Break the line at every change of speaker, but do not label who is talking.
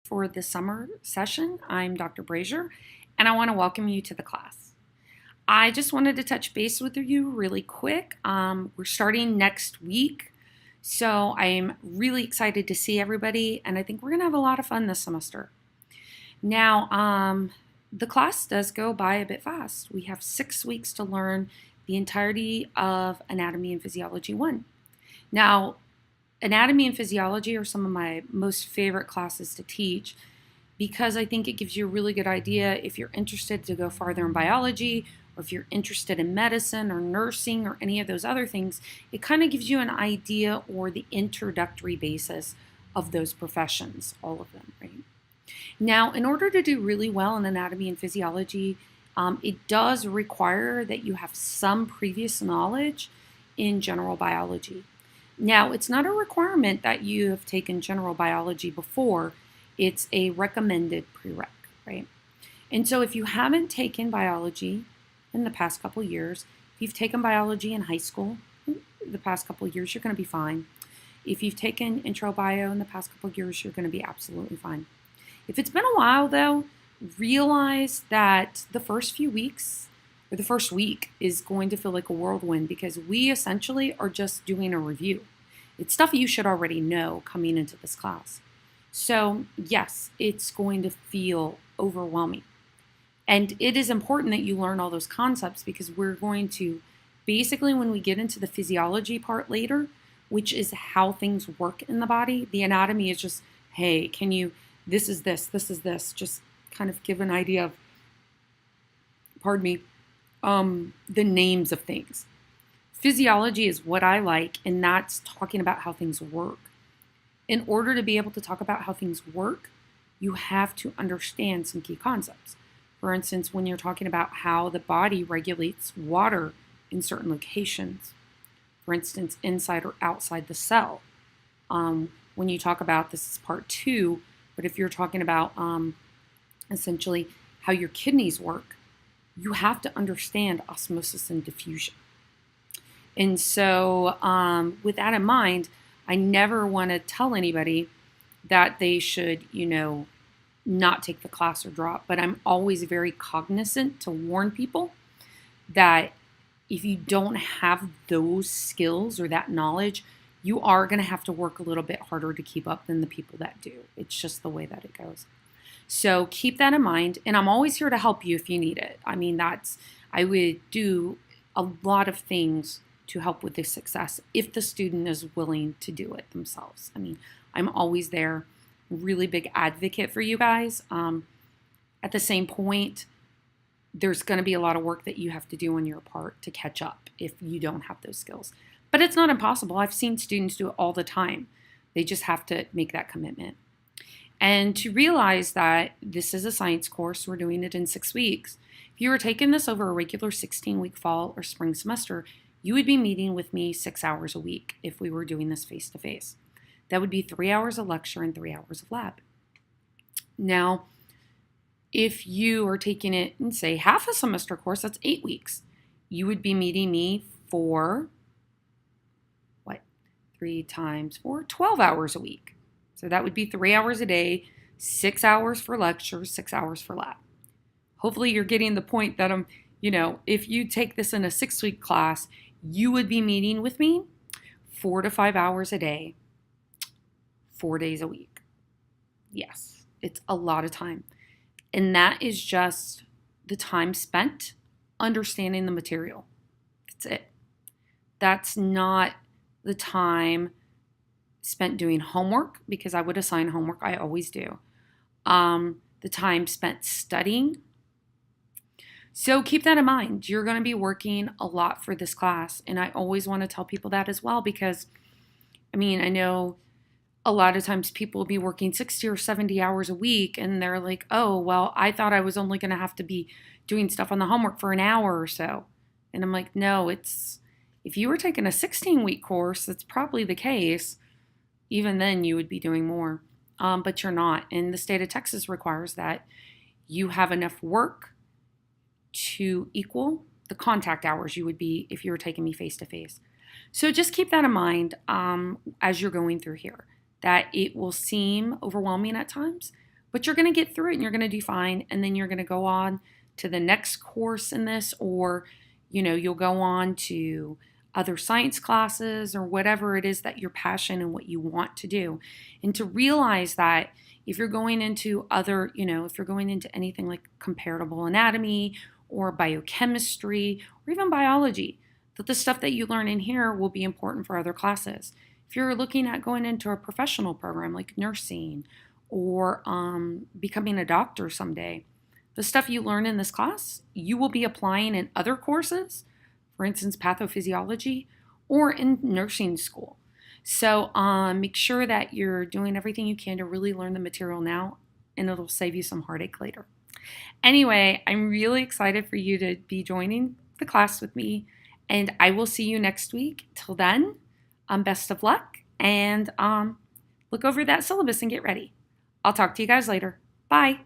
For the summer session. I'm Dr. Brazier, and I want to welcome you to the class. I just wanted to touch base with you really quick. We're starting next week, so I'm really excited to see everybody, and I think we're going to have a lot of fun this semester. Now, the class does go by a bit fast. We have 6 weeks to learn the entirety of Anatomy and Physiology 1. Now, Anatomy and Physiology are some of my most favorite classes to teach because I think it gives you a really good idea if you're interested to go farther in biology or if you're interested in medicine or nursing or any of those other things. It kind of gives you an idea or the introductory basis of those professions, all of them, right? Now, in order to do really well in anatomy and physiology, it does require that you have some previous knowledge in general biology. Now, it's not a requirement that you have taken general biology before. It's a recommended prereq, right? And so if you haven't taken biology in the past couple years, if you've taken biology in high school the past couple of years, you're going to be fine. If you've taken intro bio in the past couple of years, you're going to be absolutely fine. If it's been a while, though, realize that the first few weeks or the first week is going to feel like a whirlwind because we essentially are just doing a review. It's stuff you should already know coming into this class. So yes, it's going to feel overwhelming. And it is important that you learn all those concepts because we're going to, basically when we get into the physiology part later, which is how things work in the body, the anatomy is just, hey, can you, this is this, just kind of give an idea of, pardon me, the names of things. Physiology is what I like, and that's talking about how things work. In order to be able to talk about how things work, you have to understand some key concepts. For instance, when you're talking about how the body regulates water in certain locations, for instance, inside or outside the cell. When you talk about, this is part 2, but if you're talking about essentially how your kidneys work, you have to understand osmosis and diffusion. And so with that in mind, I never want to tell anybody that they should, not take the class or drop. But I'm always very cognizant to warn people that if you don't have those skills or that knowledge, you are going to have to work a little bit harder to keep up than the people that do. It's just the way that it goes. So keep that in mind. And I'm always here to help you if you need it. I mean, I would do a lot of things to help with this success if the student is willing to do it themselves. I mean, I'm always there, really big advocate for you guys. At the same point, there's going to be a lot of work that you have to do on your part to catch up if you don't have those skills. But it's not impossible. I've seen students do it all the time. They just have to make that commitment. And to realize that this is a science course, we're doing it in 6 weeks. If you were taking this over a regular 16-week fall or spring semester, you would be meeting with me 6 hours a week if we were doing this face-to-face. That would be 3 hours of lecture and 3 hours of lab. Now, if you are taking it in, say, half a semester course, that's 8 weeks. You would be meeting me for, 3 times 4, 12 hours a week. So that would be 3 hours a day, 6 hours for lecture, 6 hours for lab. Hopefully you're getting the point that if you take this in a 6-week class, you would be meeting with me 4 to 5 hours a day, 4 days a week. Yes, it's a lot of time. And that is just the time spent understanding the material. That's it. That's not the time spent doing homework, because I would assign homework. I always do. The time spent studying. So keep that in mind. You're going to be working a lot for this class. And I always want to tell people that as well, because, I know a lot of times people will be working 60 or 70 hours a week and they're like, oh, well, I thought I was only going to have to be doing stuff on the homework for an hour or so. And I'm like, no, if you were taking a 16-week course, that's probably the case. Even then you would be doing more, but you're not. And the state of Texas requires that you have enough work to equal the contact hours you would be if you were taking me face-to-face. So just keep that in mind as you're going through here, that it will seem overwhelming at times, But you're going to get through it and you're going to do fine. And then you're going to go on to the next course in this, or, you'll go on to other science classes or whatever it is that your passion and what you want to do. And to realize that if you're going into if you're going into anything like comparable anatomy or biochemistry or even biology, that the stuff that you learn in here will be important for other classes. If you're looking at going into a professional program like nursing or becoming a doctor someday, the stuff you learn in this class, you will be applying in other courses, for instance, pathophysiology, or in nursing school. So make sure that you're doing everything you can to really learn the material now, and it'll save you some heartache later. Anyway, I'm really excited for you to be joining the class with me, and I will see you next week. Till then, best of luck, and look over that syllabus and get ready. I'll talk to you guys later. Bye.